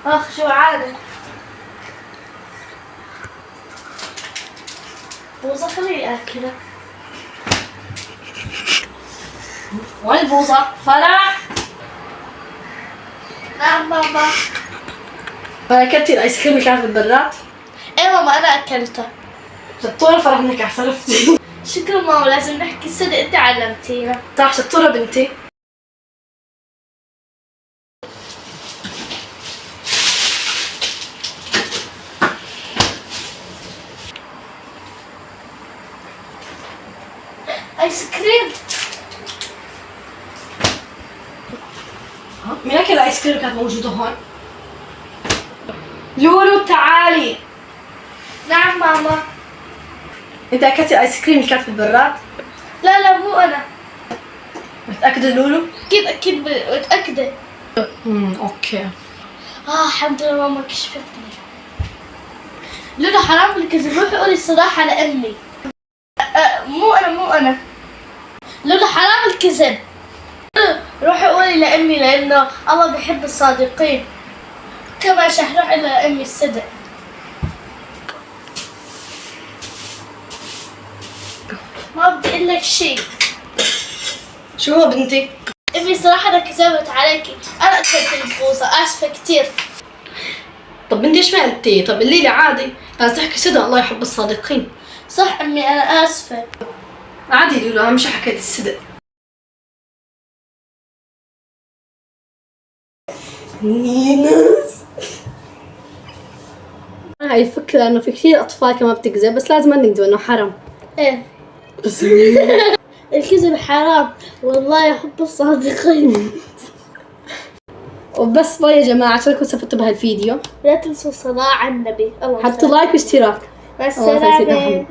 اخ شو عادة. بوظة خليه اكلها. وين البوظة؟ فرح؟ نعم ماما. اكلتي الايس كريم اللي كانت بالبراد؟ ايه ماما انا اكلتها. شطورة فرح انك اعترفتي. شكرا ماما، لازم نحكي الصدق، انت علمتينا. صح شطورة بنتي. ايس كريم. مين اكل الايس كريم كانت موجودة هون؟ لولو تعالي. نعم ماما. انت اكلتي الايس كريم اللي كانت بالبراد؟ لا لا مو انا. متأكدة لولو؟ اكيد اكيد متأكدة. اوكي. الحمد لله ماما كشفتني. لولا حرام الكذب، روحي قولي الصراحة لأمي. مو أنا. لولا حرام الكذب، روحي قولي لأمي لأنه الله بيحب الصادقين. كمان روح لأمي الصدق. ما بدي أقول لك شيء. شو هو بنتي؟ أمي صراحة أنا كذبت عليكي، أنا أكلت البوظة، آسفة كتير. طب بنتي ايش ما قلتي؟ طب قولي لي عادي، لازم تحكي صدق، الله يحب الصادقين. صح أمي أنا آسفة. عادي لولو، اهم شي حكيت الصدق. ناس هاي الفكرة انه في كثير اطفال كمان بتكذب، بس لازم ما نكذب انه حرام. إيه الكذب حرام، والله يحب الصادقين. وبس باي يا جماعة، اشوفكم استفدتوا بهالفيديو. لا تنسوا الصلاة على النبي. حطوا لايك واشتراك. مع الله يسعدك. السلامة.